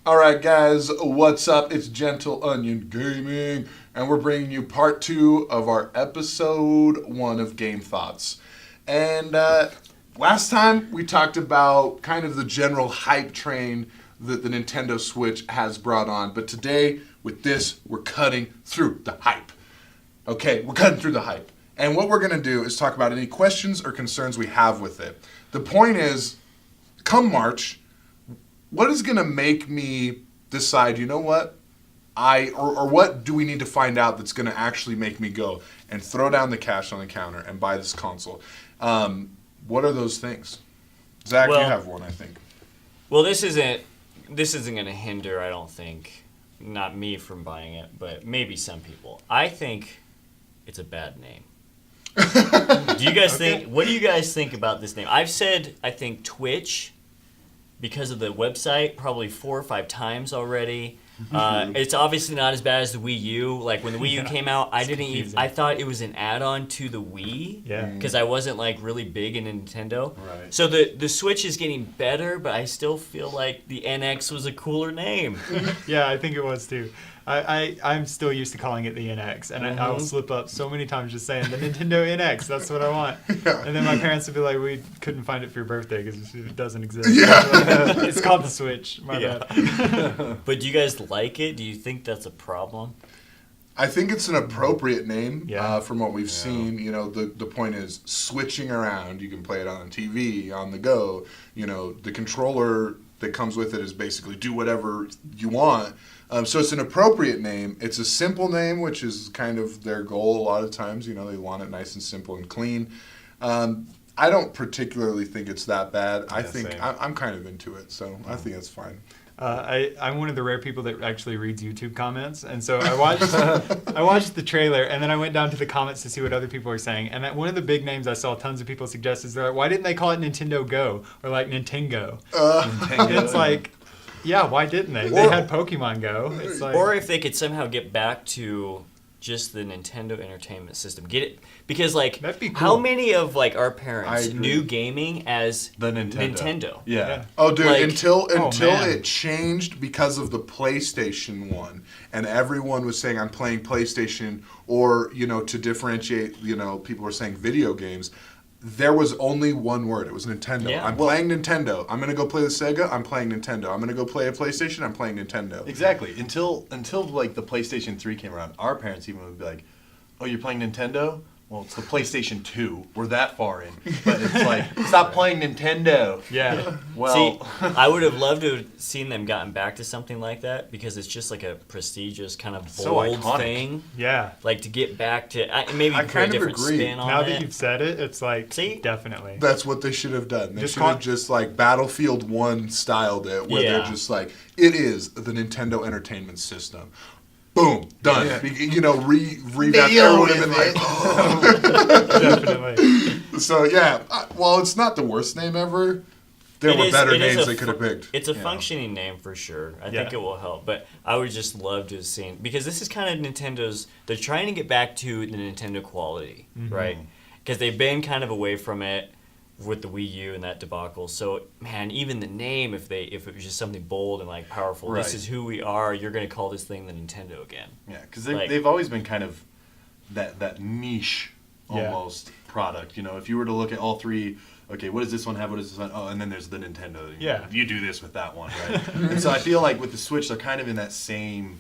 Alright guys, what's up? It's Gentle Onion Gaming, and we're bringing you part 2 of our episode 1 of Game Thoughts. And last time we talked about kind of the general hype train that the Nintendo Switch has brought on. But today, with this, we're cutting through the hype. Okay, we're cutting through the hype. And what we're going to do is talk about any questions or concerns we have with it. The point is, come March, what is going to make me decide, you know what, or what do we need to find out that's going to actually make me go and throw down the cash on the counter and buy this console? What are those things? Zach, you have one, I think. Well, this isn't going to hinder, I don't think, not me from buying it, but maybe some people. I think it's a bad name. Do you guys think? What do you guys think about this name? I've said I think Twitch, because of the website, probably 4 or 5 times already. It's obviously not as bad as the Wii U. Like when the Wii U came out, I thought it was an add-on to the Wii. Yeah. Because I wasn't like really big in Nintendo. Right. So the Switch is getting better, but I still feel like the NX was a cooler name. Yeah, I think it was too. I'm still used to calling it the NX, and I will slip up so many times just saying the Nintendo NX. That's what I want. Yeah. And then my parents would be like, "We couldn't find it for your birthday because it doesn't exist." Yeah. It's called the Switch. My bad. But do you guys like it? Do you think that's a problem? I think it's an appropriate name Yeah. from what we've seen. You know, the point is switching around. You can play it on TV, on the go. You know, the controller that comes with it is basically do whatever you want. So it's an appropriate name. It's a simple name, which is kind of their goal a lot of times. You know, they want it nice and simple and clean. I don't particularly think it's that bad. I think I'm kind of into it, so I think it's fine. I'm one of the rare people that actually reads YouTube comments, and so I watched the trailer, and then I went down to the comments to see what other people are saying. And one of the big names I saw tons of people suggest is they're like, why didn't they call it Nintendo Go or like Nintendo? It's like, yeah, why didn't they? They had Pokemon Go. It's like, Or if they could somehow get back to just the Nintendo Entertainment System, get it, because like that'd be cool. how many of like our parents I agree. knew gaming as The Nintendo. Yeah. Oh, dude! Like- until man. it changed because of the PlayStation 1, and everyone was saying I'm playing PlayStation, or to differentiate, people were saying video games. There was only one word. It was Nintendo. Yeah. I'm playing Nintendo. I'm gonna go play the Sega. I'm playing Nintendo. I'm gonna go play a PlayStation. I'm playing Nintendo. Exactly. Until like the PlayStation 3 came around, our parents even would be like, "Oh, you're playing Nintendo? Well, it's the PlayStation 2. We're that far in." But it's like, stop playing Nintendo. yeah. Well, See, I would have loved to have seen them gotten back to something like that, because it's just like a prestigious kind of So bold iconic. thing. Yeah. Like to get back to maybe I put a kind of different agree. spin on Now it. that you've said it, it's like, See? definitely. That's what they should have done. They Just should have call- just like Battlefield 1 styled it, where they're Yeah. just like, it is the Nintendo Entertainment System. Boom, done. Yeah. Revamp. Everyone would have been like, Definitely. So yeah, while it's not the worst name ever, there It were is- better it is names a they could have picked. It's a functioning name for sure. I Yeah. think it will help. But I would just love to have seen, because this is kind of Nintendo's, they're trying to get back to the Nintendo quality, right? Because they've been kind of away from it with the Wii U and that debacle. So man, even the name, if it was just something bold and like powerful, this Right. is who we are, you're going to call this thing the Nintendo again. yeah, because Like- they've always been kind of that niche Yeah. almost product. If you were to look at all three, okay, what does this one have? What does this one? Oh, and then there's the Nintendo. Yeah. You do this with that one, right? And so I feel like with the Switch, they're kind of in that same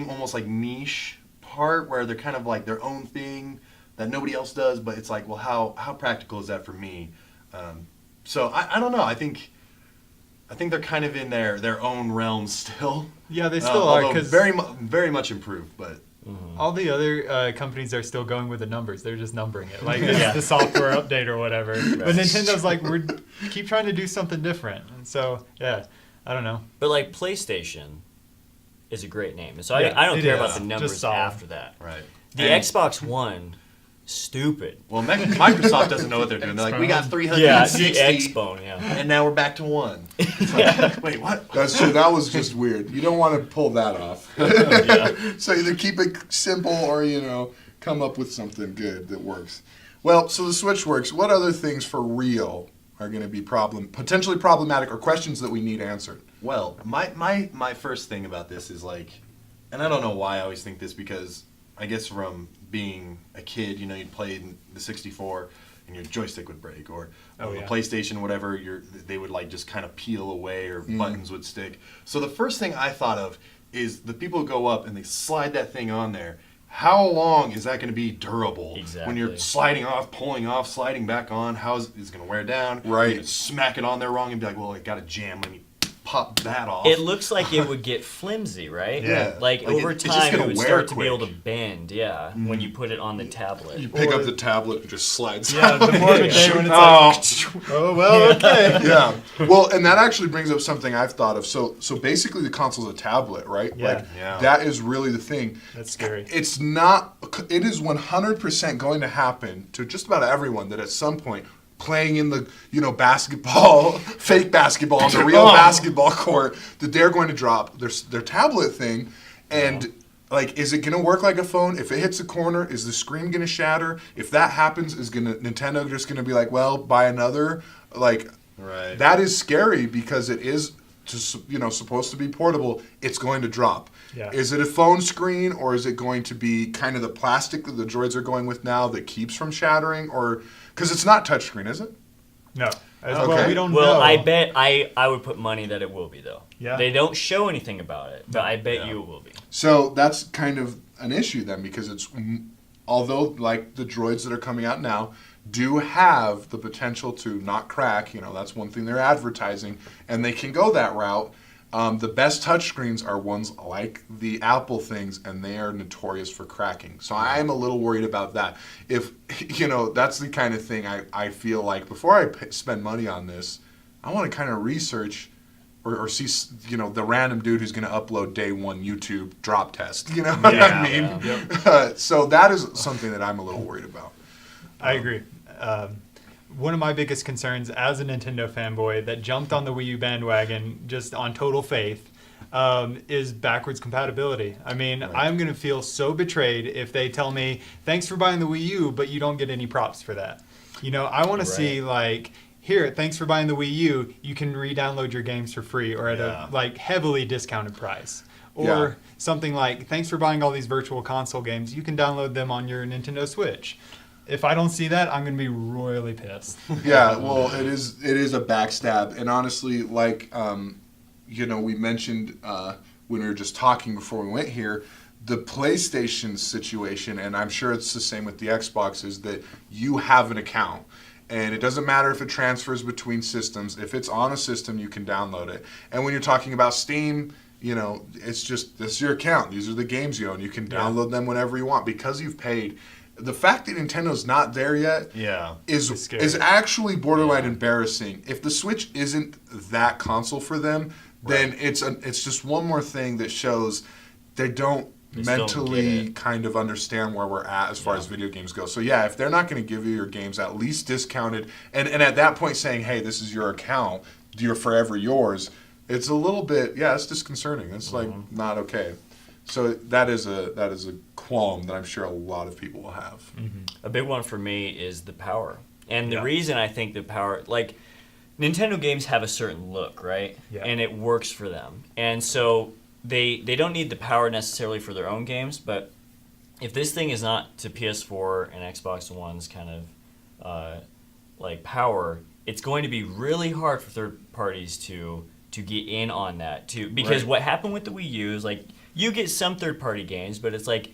almost like niche part where they're kind of like their own thing that nobody else does, but it's like, well, how practical is that for me? So I don't know. I think they're kind of in their own realm still. Yeah, they still are, Although because very much improved, but all the other companies are still going with the numbers. They're just numbering it. Like, this is the software update or whatever. But Nintendo's like, we keep trying to do something different. And so, yeah, I don't know. But like PlayStation is a great name. And so Yeah, I don't it care is. about the Just numbers solid. after that. right. The And- Xbox One, stupid. Well, Microsoft doesn't know what they're doing. They're like, we got Yeah, the 360, Xbone, yeah. and now we're back to 1. It's like, wait, what? That's true. That was just weird. You don't want to pull that off. Yeah. So either keep it simple or come up with something good that works. Well, so the Switch works. What other things for real are going to be potentially problematic or questions that we need answered? Well, my first thing about this is like, and I don't know why I always think this, because I guess from being a kid, you'd play in the 64 and your joystick would break, or the PlayStation, whatever, they would like just kind of peel away, or buttons would stick. So the first thing I thought of is the people who go up and they slide that thing on there. How long is that going to be durable? Exactly. When you're sliding off, pulling off, sliding back on, how is it going to wear down? Right. You're gonna smack it on there wrong and be like, well, I got to jam. Let me pop that off. It looks like it would get flimsy, right? Yeah. Like over it's just time, gonna it would wear start to be quick. able to bend. Yeah, when you put it on the tablet. You pick up the tablet and just slides. Yeah, the more of a day when it's like, oh, well, okay. Yeah. Well, and that actually brings up something I've thought of. So basically the console's a tablet, right? Yeah. Like, Yeah. that is really the thing. That's scary. It is 100% going to happen to just about everyone that at some point playing in the, basketball, fake basketball on the real basketball court, that they're going to drop their tablet thing. And like, is it going to work like a phone? If it hits a corner, is the screen going to shatter? If that happens, is Nintendo just going to be like, well, buy another? Like, Right. that is scary because it is supposed to be portable. It's going to drop. Yeah. Is it a phone screen, or is it going to be kind of the plastic that the droids are going with now that keeps from shattering? Or because it's not touchscreen, is it? No. Okay. Well, we don't Well, know. I bet I would put money that it will be though. Yeah. They don't show anything about it, but I bet Yeah. you it will be. So that's kind of an issue then, because although like the droids that are coming out now do have the potential to not crack, that's one thing they're advertising, and they can go that route. The best touchscreens are ones like the Apple things, and they are notorious for cracking. So I'm a little worried about that. If, that's the kind of thing I feel like before I spend money on this, I want to kind of research or see, the random dude who's going to upload day one YouTube drop test. You know what I mean? Yeah. So that is something that I'm a little worried about. I agree. One of my biggest concerns as a Nintendo fanboy that jumped on the Wii U bandwagon just on total faith is backwards compatibility. I mean, Right. I'm going to feel so betrayed if they tell me, thanks for buying the Wii U, but you don't get any props for that. I want to see, like, here, thanks for buying the Wii U, you can re-download your games for free or at a, like, heavily discounted price. Or something like, thanks for buying all these virtual console games, you can download them on your Nintendo Switch. If I don't see that, I'm going to be royally pissed. Yeah, well, it is a backstab, and honestly, like we mentioned when we were just talking before we went here, the PlayStation situation, and I'm sure it's the same with the Xbox, is that you have an account. And it doesn't matter if it transfers between systems. If it's on a system, you can download it. And when you're talking about Steam, it's just, this is your account. These are the games you own. You can download them whenever you want because you've paid. The fact that Nintendo's not there yet is actually borderline embarrassing. If the Switch isn't that console for them, then it's just one more thing that shows they don't mentally kind of understand where we're at as far as video games go. So yeah, if they're not going to give you your games at least discounted, and at that point saying, hey, this is your account, you're forever yours, it's a little bit, it's disconcerting. It's like not okay. So that is a qualm that I'm sure a lot of people will have. A big one for me is the power. And the reason I think the power, like, Nintendo games have a certain look, right? Yeah. And it works for them. And so they don't need the power necessarily for their own games, but if this thing is not to PS4 and Xbox One's kind of like power, it's going to be really hard for third parties to get in on that too. Because what happened with the Wii U is like you get some third party games, but it's like,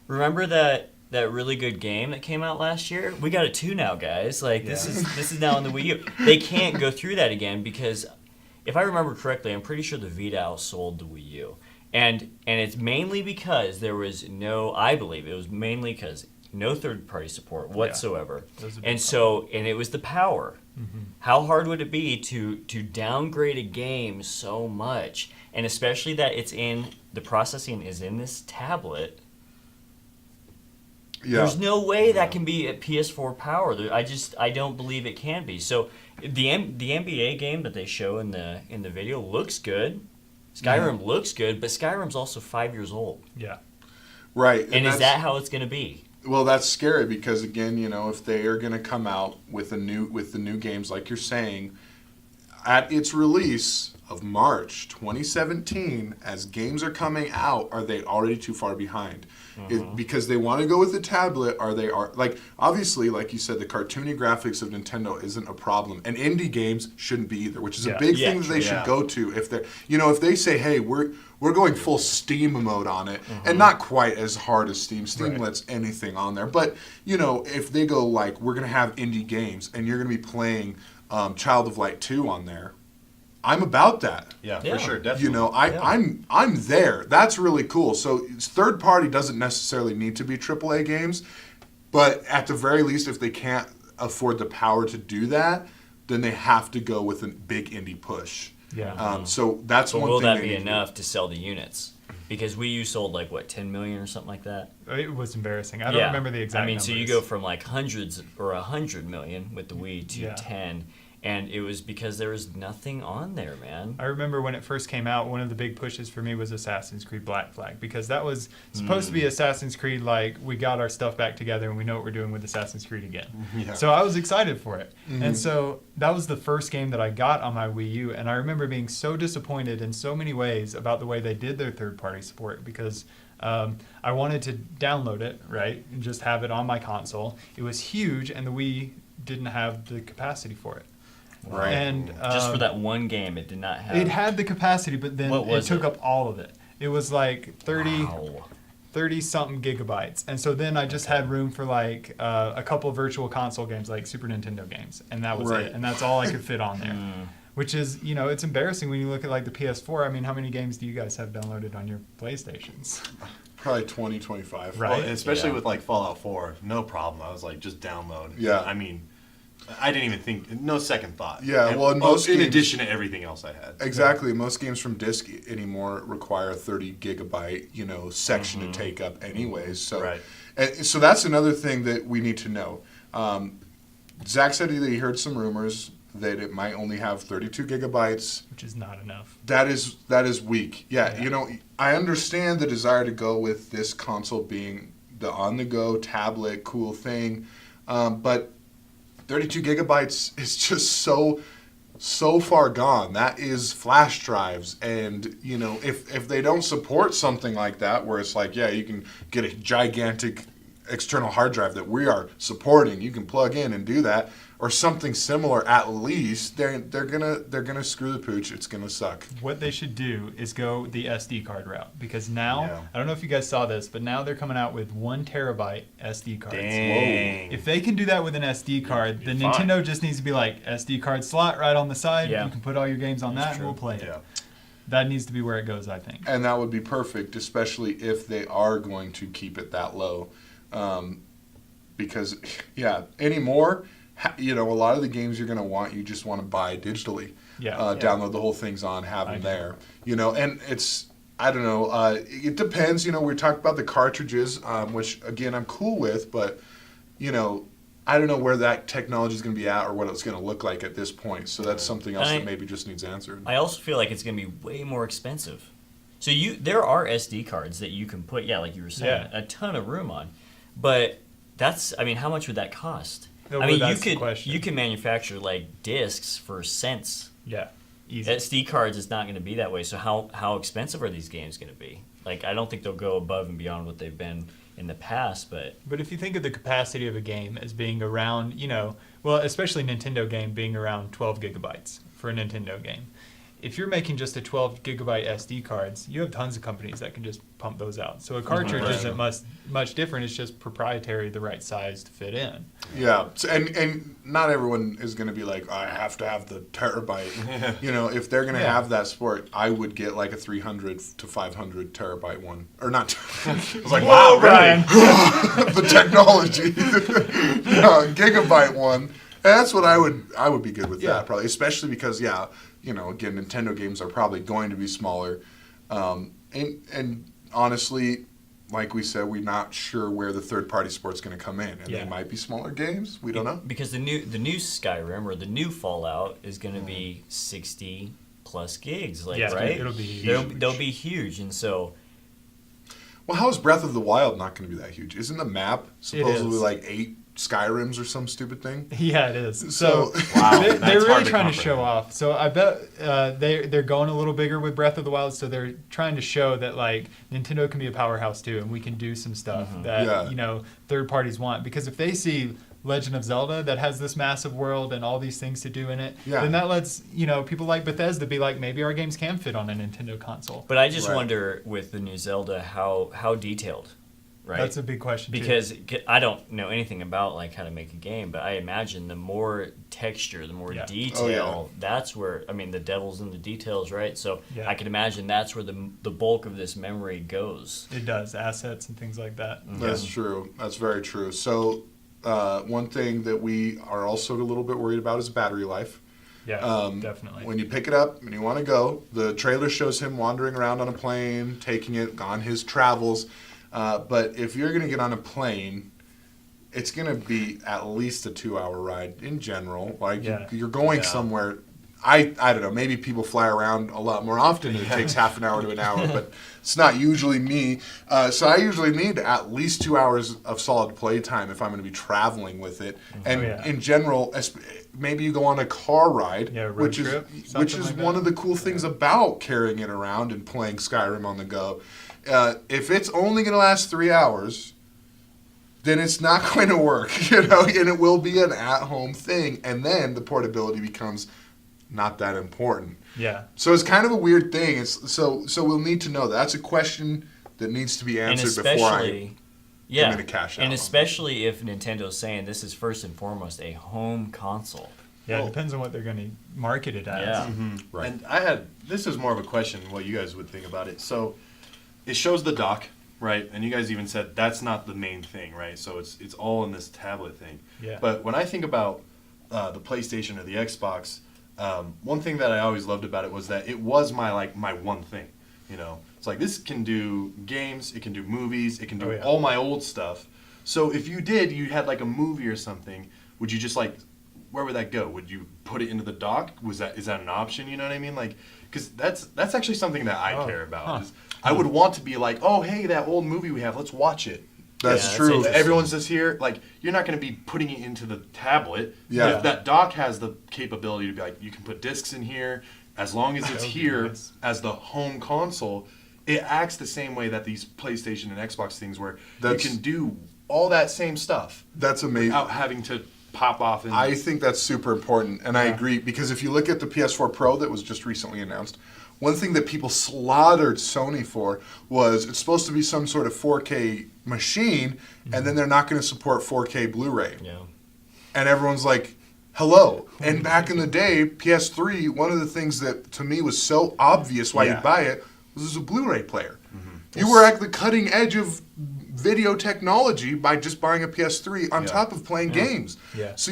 remember that really good game that came out last year? We got it too now, guys. Like this is now on the Wii U. They can't go through that again because if I remember correctly, I'm pretty sure the Vita outsold the Wii U. And it's mainly because there was I believe it was mainly because no third party support whatsoever. And it was the power. Mm-hmm. How hard would it be to downgrade a game so much? And especially that the processing is in this tablet. Yeah. There's no way that can be at PS4 power. I don't believe it can be. So the NBA game that they show in the video looks good. Skyrim looks good, but Skyrim's also 5 years old. Yeah. Right. And is that how it's going to be? Well, that's scary because again, if they are going to come out with the new games, like you're saying, at its release of March 2017, as games are coming out, are they already too far behind? Because they want to go with the tablet, obviously, like you said, the cartoony graphics of Nintendo isn't a problem, and indie games shouldn't be either, which is a big thing that they should go to if they're, if they say, hey, we're going full Steam mode on it, and not quite as hard as Steam. Steam lets anything on there, but if they go like, we're gonna have indie games, and you're gonna be playing Child of Light 2 on there, I'm about that. Yeah, for sure, definitely. I'm there. That's really cool. So third party doesn't necessarily need to be AAA games, but at the very least, if they can't afford the power to do that, then they have to go with a big indie push. Yeah. So that's But one will thing. that be enough to sell the units? Because Wii U sold 10 million or something like that. It was embarrassing. I don't remember the exact numbers. So you go from hundreds or 100 million with the Wii to 10. And it was because there was nothing on there, man. I remember when it first came out, one of the big pushes for me was Assassin's Creed Black Flag, because that was supposed to be Assassin's Creed, like, we got our stuff back together and we know what we're doing with Assassin's Creed again. Yeah. So I was excited for it. And so that was the first game that I got on my Wii U, and I remember being so disappointed in so many ways about the way they did their third-party support, because I wanted to download it, right, and just have it on my console. It was huge, and the Wii didn't have the capacity for it. Right. And just for that one game, it did not have. It had the capacity, but then it took up all of it. It was like 30 something gigabytes. And so then I just had room for like a couple of virtual console games, like Super Nintendo games, and that was it. And that's all I could fit on there. Which is, it's embarrassing when you look at like the PS4. I mean, how many games do you guys have downloaded on your PlayStations? Probably 20, 25. Right. Well, and especially with like Fallout 4, no problem. I was like, just download. Yeah. I mean, I didn't even think, no second thought. Yeah, And, well, in addition to everything else I had. Exactly. Most games from disc anymore require a 30 gigabyte, section to take up anyways. So, so that's another thing that we need to know. Zach said that he heard some rumors that it might only have 32 gigabytes. Which is not enough. That is weak. Yeah, I understand the desire to go with this console being the on-the-go tablet cool thing, but 32 gigabytes is just so far gone. That is flash drives, and if they don't support something like that, where it's like, you can get a gigantic external hard drive that we are supporting, you can plug in and do that, or something similar, at least they're gonna screw the pooch. It's gonna suck. What they should do is go the SD card route, because now I don't know if you guys saw this, but now they're coming out with 1 terabyte SD cards. Dang. If they can do that with an SD card, then Nintendo just needs to be like, SD card slot right on the side. You can put all your games on that, and we'll play it. That needs to be where it goes, I think. And that would be perfect, especially if they are going to keep it that low, because anymore. A lot of the games you're going to want, you just want to buy digitally. Download the whole things on, have them there. And it's, I don't know, it depends. We talked about the cartridges, which, again, I'm cool with, but, I don't know where that technology is going to be at or what it's going to look like at this point. So that's something else that maybe just needs answered. I also feel like it's going to be way more expensive. So there are SD cards that you can put, like you were saying, a ton of room on. But how much would that cost? You can manufacture like discs for cents. Yeah, easy. SD cards is not going to be that way. So how expensive are these games going to be? Like, I don't think they'll go above and beyond what they've been in the past. But if you think of the capacity of a game as being around, especially Nintendo game being around 12 gigabytes for a Nintendo game. If you're making just a 12 gigabyte SD cards, you have tons of companies that can just pump those out. So a cartridge isn't much different. It's just proprietary, the right size to fit in. Yeah, and not everyone is going to be like, I have to have the terabyte. If they're going to have that sport, I would get like a 300 to 500 terabyte one, or not. I was like, wow, Brian. The technology, gigabyte one. That's what I would be good with that probably, especially because again, Nintendo games are probably going to be smaller. And honestly, like we said, we're not sure where the third-party sport's going to come in. And they might be smaller games. We don't know. Because the new Skyrim or the new Fallout is going to be 60-plus gigs, right? It'll be huge. They'll be huge. And so... Well, how is Breath of the Wild not going to be that huge? Isn't the map supposedly is. like 8 Skyrims or some stupid thing? Yeah, it is. So- Wow, they're that's really hard to trying to show comprehend. off. So I bet they're going a little bigger with Breath of the Wild. So they're trying to show that like Nintendo can be a powerhouse too, and we can do some stuff that Yeah. third parties want. Because if they see Legend of Zelda that has this massive world and all these things to do in it, Yeah. then that lets people like Bethesda be like, maybe our games can fit on a Nintendo console. But I just Right. wonder with the new Zelda how detailed, right? That's a big question too. Because I don't know anything about like how to make a game, but I imagine the more texture, the more Yeah. detail, that's where the devil's in the details, right? So Yeah. I can imagine that's where the bulk of this memory goes. It does assets and things like that. That's true. That's very true. So, one thing that we are also a little bit worried about is battery life. Yeah, definitely. When you pick it up and you want to go, the trailer shows him wandering around on a plane, taking it on his travels. But if you're going to get on a plane, it's going to be at least a 2-hour ride in general. Like Yeah. you're going somewhere. I don't know. Maybe people fly around a lot more often. It takes half an hour to an hour, but it's not usually me. So I usually need at least 2 hours of solid play time if I'm going to be traveling with it. And in general, maybe you go on a car ride, Yeah, road which trip, is something one like that. of the cool things about carrying it around and playing Skyrim on the go. If it's only going to last 3 hours, then it's not going to work, and it will be an at-home thing, and then the portability becomes not that important. Yeah. So it's kind of a weird thing. So we'll need to know. That's a question that needs to be And answered before I especially give me the cash out. and especially if Nintendo's saying this is first and foremost a home console. Yeah, Well- it depends on what they're going to market it as. Yeah. Right. And this is more of a question, what you guys would think about it. So it shows the dock, right? And you guys even said that's not the main thing, right? So it's all in this tablet thing. Yeah. But when I think about the PlayStation or the Xbox, one thing that I always loved about it was that it was my one thing. It's like this can do games, it can do movies, it can do Oh, yeah. all my old stuff. So if you had like a movie or something, would you just where would that go? Would you put it into the dock? Is that an option? You know what I mean? Because that's actually something that I care about. Huh. Is I would want to be like, oh hey, that old movie we have, let's watch it. That's Yeah, true. that's interesting. Everyone's just here. You're not going to be putting it into the tablet. Yeah. If that dock has the capability to be like, you can put discs in here. As long as it's That would be here nice. as the home console, it acts the same way that these PlayStation and Xbox things, where That's- you can do all that same stuff That's amazing. without having to pop off. And I think that's super important, and I Yeah. agree, because if you look at the PS4 Pro that was just recently announced, one thing that people slaughtered Sony for was it's supposed to be some sort of 4K machine, and then they're not going to support 4K Blu-ray. Yeah. And everyone's like, hello. And back in the day, PS3, one of the things that to me was so obvious why Yeah. you'd buy it was a Blu-ray player. You were at the cutting edge of video technology by just buying a PS3 on Yeah. top of playing games. Yeah. So,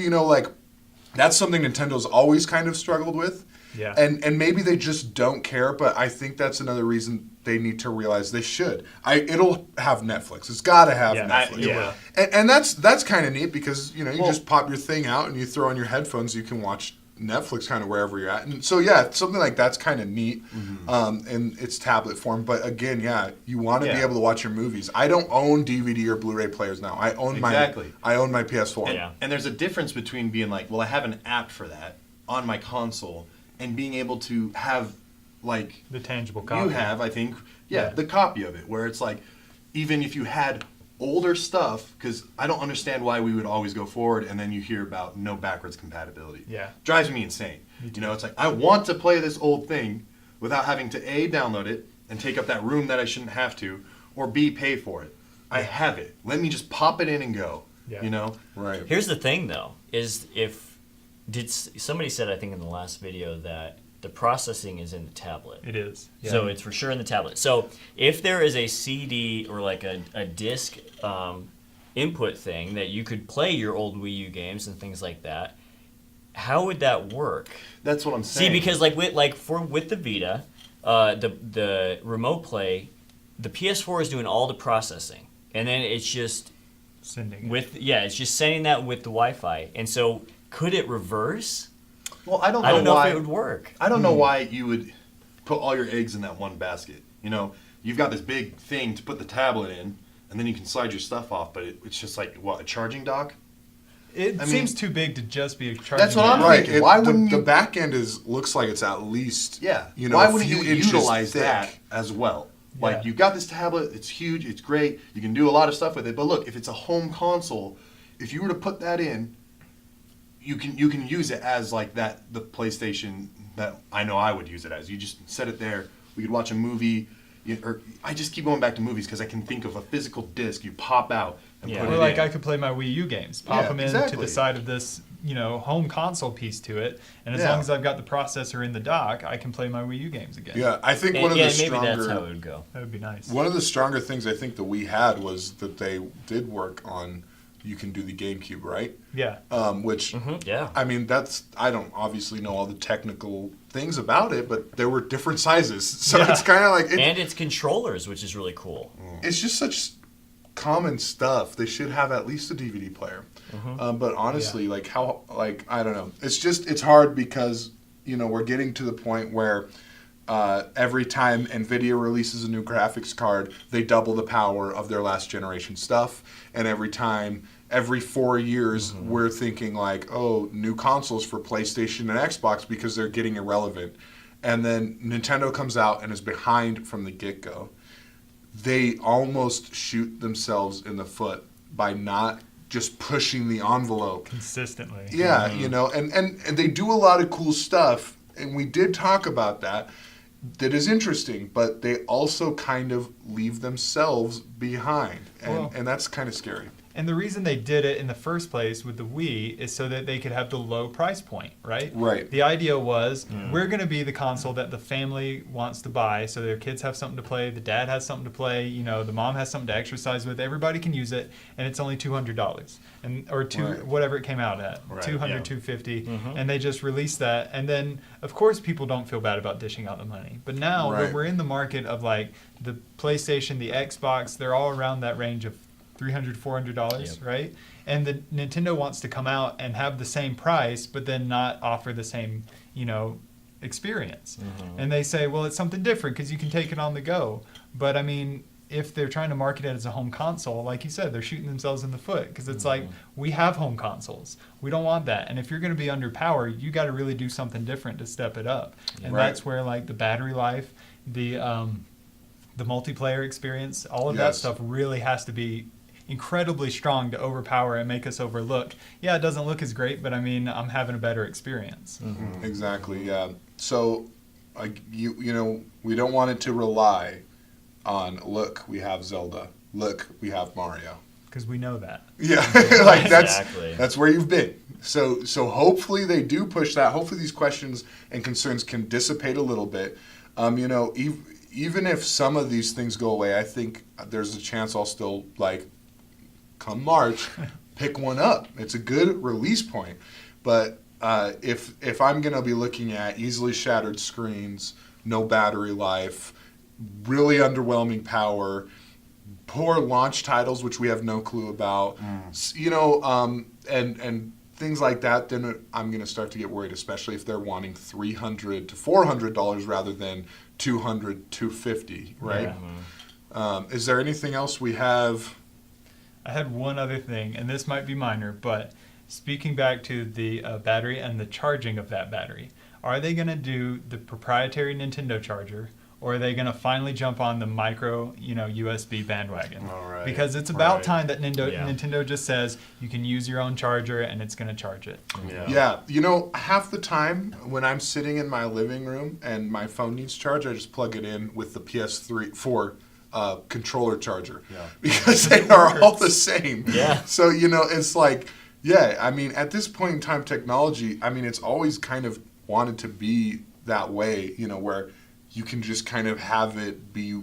that's something Nintendo's always kind of struggled with. Yeah. And maybe they just don't care, but I think that's another reason they need to realize they should. It'll have Netflix. It's got to have Yeah, Netflix. it will. And that's kind of neat because, you Well- just pop your thing out and you throw on your headphones, you can watch Netflix kind of wherever you're at. And so, yeah, something like that's kind of neat in its tablet form. But again, you want to be Yeah. able to watch your movies. I don't own DVD or Blu-ray players now. I own Exactly. my PS4. And, Yeah. and there's a difference between being like, well, I have an app for that on my console, and being able to have The tangible copy. you have, I think, Yeah. the copy of it, where it's like, even if you had older stuff, because I don't understand why we would always go forward and then you hear about no backwards compatibility. Yeah. Drives me insane. It's like, I want to play this old thing without having to A, download it and take up that room that I shouldn't have to, or B, pay for it. I have it. Let me just pop it in and go. Yeah. Right. Here's the thing, though, is somebody said, I think in the last video, that the processing is in the tablet. It is. Yeah. So it's for sure in the tablet. So if there is a CD or like a disc input thing that you could play your old Wii U games and things like that, how would that work? That's what I'm See, saying. because with the Vita, the remote play, the PS4 is doing all the processing, and then it's just sending. it's just sending that with the Wi-Fi. And so could it reverse? Well, I don't know, I don't know why if it would work. I don't know why you would put all your eggs in that one basket. You know, you've got this big thing to put the tablet in, and then you can slide your stuff off, but it's just like, what, a charging dock? It I seems mean, too big to just be a charging. that's what I'm dock. Right. thinking. Why wouldn't the you- back end looks like it's at least Yeah. you know Why a wouldn't few you inches utilize thick. that as well? Like, Yeah. you've got this tablet, it's huge, it's great, you can do a lot of stuff with it. But look, if it's a home console, if you were to put that in, you can use it as like the PlayStation that I know I would use it as. You just set it there. We could watch a movie. Or I just keep going back to movies because I can think of a physical disc you pop out and Yeah. put Or it like in. I could play my Wii U games, pop Yeah, them into exactly. the side of this, home console piece to it, and as Yeah. long as I've got the processor in the dock, I can play my Wii U games again. Yeah, I think And, one of yeah, the maybe stronger that's how it would go. That would be nice. one of the stronger things I think that we had was that they did work on. You can do the GameCube, right? Yeah. Which Yeah. I mean, I don't obviously know all the technical things about it, but there were different sizes. So Yeah. it's kind of like, And it's controllers, which is really cool. it's just such common stuff. They should have at least a DVD player. But honestly, I don't know. It's hard because, we're getting to the point where every time NVIDIA releases a new graphics card, they double the power of their last generation stuff. And every 4 years, we're thinking like, oh, new consoles for PlayStation and Xbox because they're getting irrelevant. And then Nintendo comes out and is behind from the get-go. They almost shoot themselves in the foot by not just pushing the envelope. Consistently. Yeah, and they do a lot of cool stuff, and we did talk about that is interesting, but they also kind of leave themselves behind, and that's kind of scary. And the reason they did it in the first place with the Wii is so that they could have the low price point, right? Right. The idea was we're going to be the console that the family wants to buy, so their kids have something to play, the dad has something to play, the mom has something to exercise with. Everybody can use it, and it's only $200 Right. whatever it came out at, Right, 200, yeah. 250, and they just released that. And then of course people don't feel bad about dishing out the money, but now Right. we're in the market of like the PlayStation, the Xbox, they're all around that range of $300, $400, Yep. right? And the Nintendo wants to come out and have the same price, but then not offer the same, experience. And they say, well, it's something different because you can take it on the go. But I mean, if they're trying to market it as a home console, like you said, they're shooting themselves in the foot because it's like, we have home consoles. We don't want that. And if you're going to be underpowered, you got to really do something different to step it up. And Right. that's where like the battery life, the multiplayer experience, all of that Yes. stuff really has to be incredibly strong to overpower and make us overlook. Yeah, it doesn't look as great, but I mean, I'm having a better experience. Exactly. Yeah. So, we don't want it to rely on look, we have Zelda. Look, we have Mario. Because we know that. Yeah, like Exactly. that's where you've been. So hopefully they do push that. Hopefully these questions and concerns can dissipate a little bit. Even if some of these things go away, I think there's a chance I'll still come March, pick one up. It's a good release point. But if I'm gonna be looking at easily shattered screens, no battery life, really underwhelming power, poor launch titles which we have no clue about, and things like that, then I'm going to start to get worried, especially if they're wanting $300 to $400 rather than $200, $250, right? Yeah. Is there anything else we have? I had one other thing, and this might be minor, but speaking back to the battery and the charging of that battery, are they going to do the proprietary Nintendo charger, or are they going to finally jump on the micro, USB bandwagon? All right. Because it's about Right. time that Yeah. Nintendo just says you can use your own charger and it's going to charge it. Yeah. Yeah, half the time when I'm sitting in my living room and my phone needs charge, I just plug it in with the PS4 controller charger. Yeah. Because they are all the same. Yeah. So, it's like, yeah, I mean, at this point in time, technology, I mean, it's always kind of wanted to be that way, where you can just kind of have it be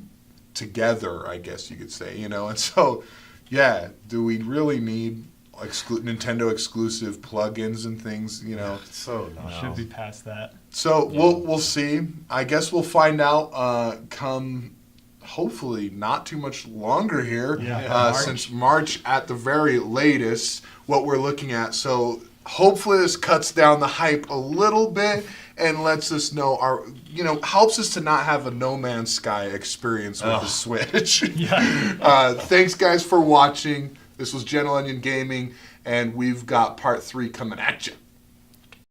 together, I guess you could say, and so, yeah, do we really need Nintendo exclusive plugins and things, It's so dumb. Should be past that. So we'll see. I guess we'll find out come hopefully not too much longer here, Yeah. March. since March at the very latest, what we're looking at. So hopefully this cuts down the hype a little bit and lets us know helps us to not have a No Man's Sky experience with the Switch. Thanks guys for watching. This was Gentle Onion Gaming, and we've got part 3 coming at you.